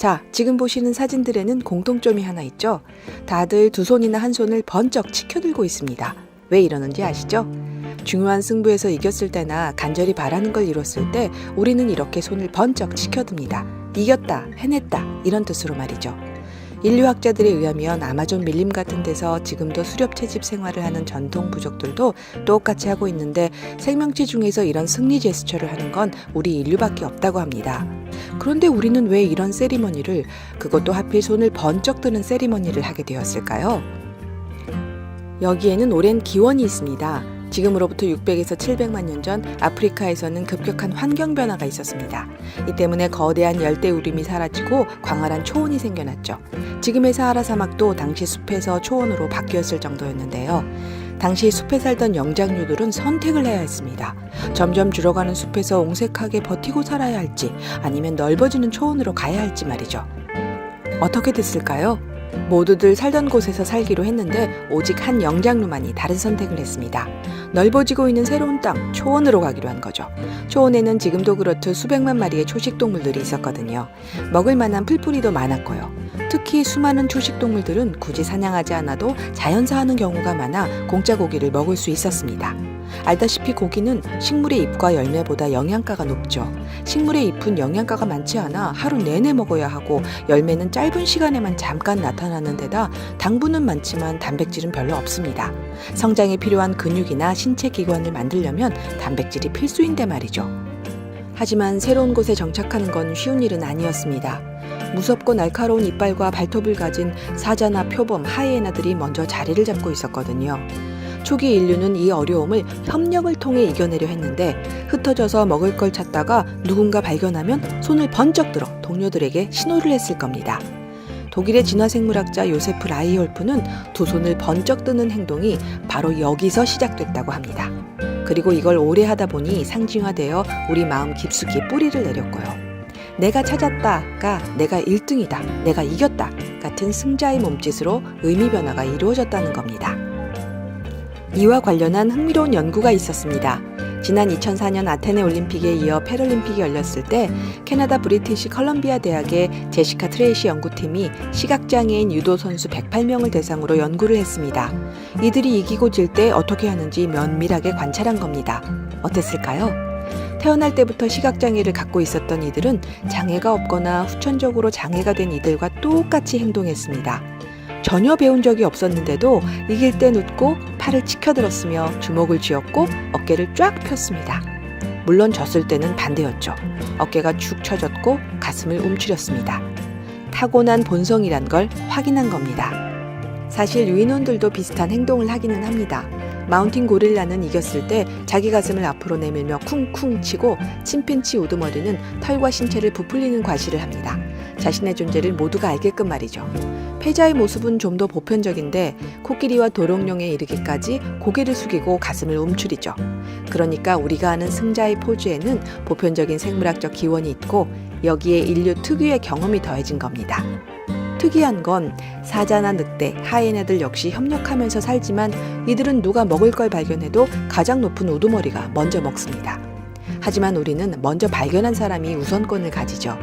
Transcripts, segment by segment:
자, 지금 보시는 사진들에는 공통점이 하나 있죠? 다들 두 손이나 한 손을 번쩍 치켜들고 있습니다. 왜 이러는지 아시죠? 중요한 승부에서 이겼을 때나 간절히 바라는 걸 이뤘을 때 우리는 이렇게 손을 번쩍 치켜듭니다. 이겼다, 해냈다 이런 뜻으로 말이죠. 인류학자들에 의하면 아마존 밀림 같은 데서 지금도 수렵 채집 생활을 하는 전통 부족들도 똑같이 하고 있는데 생명체 중에서 이런 승리 제스처를 하는 건 우리 인류밖에 없다고 합니다. 그런데 우리는 왜 이런 세리머니를, 그것도 하필 손을 번쩍 드는 세리머니를 하게 되었을까요? 여기에는 오랜 기원이 있습니다. 지금으로부터 600에서 700만 년 전 아프리카에서는 급격한 환경 변화가 있었습니다. 이 때문에 거대한 열대우림이 사라지고 광활한 초원이 생겨났죠. 지금의 사하라 사막도 당시 숲에서 초원으로 바뀌었을 정도였는데요. 당시 숲에 살던 영장류들은 선택을 해야 했습니다. 점점 줄어가는 숲에서 옹색하게 버티고 살아야 할지 아니면 넓어지는 초원으로 가야 할지 말이죠. 어떻게 됐을까요? 모두들 살던 곳에서 살기로 했는데 오직 한 영장류만이 다른 선택을 했습니다. 넓어지고 있는 새로운 땅, 초원으로 가기로 한 거죠. 초원에는 지금도 그렇듯 수백만 마리의 초식동물들이 있었거든요. 먹을 만한 풀뿌리도 많았고요. 특히 수많은 초식동물들은 굳이 사냥하지 않아도 자연사하는 경우가 많아 공짜 고기를 먹을 수 있었습니다. 알다시피 고기는 식물의 잎과 열매보다 영양가가 높죠. 식물의 잎은 영양가가 많지 않아 하루 내내 먹어야 하고 열매는 짧은 시간에만 잠깐 나타나는 데다 당분은 많지만 단백질은 별로 없습니다. 성장에 필요한 근육이나 신체 기관을 만들려면 단백질이 필수인데 말이죠. 하지만 새로운 곳에 정착하는 건 쉬운 일은 아니었습니다. 무섭고 날카로운 이빨과 발톱을 가진 사자나 표범, 하이에나들이 먼저 자리를 잡고 있었거든요. 초기 인류는 이 어려움을 협력을 통해 이겨내려 했는데 흩어져서 먹을 걸 찾다가 누군가 발견하면 손을 번쩍 들어 동료들에게 신호를 했을 겁니다. 독일의 진화생물학자 요세프 라이홀프는 두 손을 번쩍 드는 행동이 바로 여기서 시작됐다고 합니다. 그리고 이걸 오래 하다 보니 상징화되어 우리 마음 깊숙이 뿌리를 내렸고요. 내가 찾았다가 내가 1등이다, 내가 이겼다 같은 승자의 몸짓으로 의미 변화가 이루어졌다는 겁니다. 이와 관련한 흥미로운 연구가 있었습니다. 지난 2004년 아테네 올림픽에 이어 패럴림픽이 열렸을 때 캐나다 브리티시 컬럼비아 대학의 제시카 트레이시 연구팀이 시각장애인 유도 선수 108명을 대상으로 연구를 했습니다. 이들이 이기고 질 때 어떻게 하는지 면밀하게 관찰한 겁니다. 어땠을까요? 태어날 때부터 시각장애를 갖고 있었던 이들은 장애가 없거나 후천적으로 장애가 된 이들과 똑같이 행동했습니다. 전혀 배운 적이 없었는데도 이길 땐 웃고 팔을 치켜들었으며 주먹을 쥐었고 어깨를 쫙 폈습니다. 물론 졌을 때는 반대였죠. 어깨가 축 처졌고 가슴을 움츠렸습니다. 타고난 본성이란 걸 확인한 겁니다. 사실 유인원들도 비슷한 행동을 하기는 합니다. 마운틴 고릴라는 이겼을 때 자기 가슴을 앞으로 내밀며 쿵쿵 치고 침팬치 우두머리는 털과 신체를 부풀리는 과시를 합니다. 자신의 존재를 모두가 알게끔 말이죠. 패자의 모습은 좀 더 보편적인데 코끼리와 도롱뇽에 이르기까지 고개를 숙이고 가슴을 움츠리죠. 그러니까 우리가 아는 승자의 포즈에는 보편적인 생물학적 기원이 있고 여기에 인류 특유의 경험이 더해진 겁니다. 특이한 건 사자나 늑대, 하이에나들 역시 협력하면서 살지만 이들은 누가 먹을 걸 발견해도 가장 높은 우두머리가 먼저 먹습니다. 하지만 우리는 먼저 발견한 사람이 우선권을 가지죠.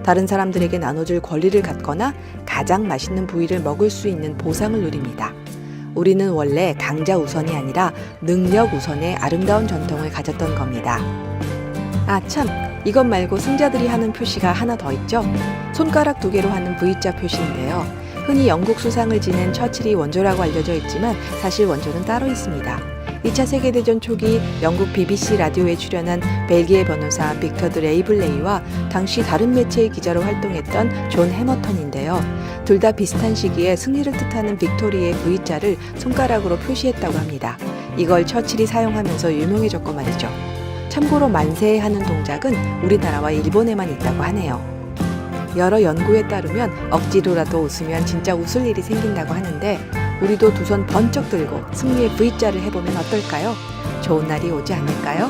다른 사람들에게 나눠줄 권리를 갖거나 가장 맛있는 부위를 먹을 수 있는 보상을 누립니다. 우리는 원래 강자 우선이 아니라 능력 우선의 아름다운 전통을 가졌던 겁니다. 아 참, 이것 말고 승자들이 하는 표시가 하나 더 있죠? 손가락 2개로 하는 V자 표시인데요. 흔히 영국 수상을 지낸 처칠이 원조라고 알려져 있지만 사실 원조는 따로 있습니다. 2차 세계대전 초기 영국 BBC 라디오에 출연한 벨기에 변호사 빅터드 레이블레이와 당시 다른 매체의 기자로 활동했던 존 해머턴인데요. 둘 다 비슷한 시기에 승리를 뜻하는 빅토리의 V자를 손가락으로 표시했다고 합니다. 이걸 처칠이 사용하면서 유명해졌고 말이죠. 참고로 만세 하는 동작은 우리나라와 일본에만 있다고 하네요. 여러 연구에 따르면 억지로라도 웃으면 진짜 웃을 일이 생긴다고 하는데 우리도 두 손 번쩍 들고 승리의 V자를 해보면 어떨까요? 좋은 날이 오지 않을까요?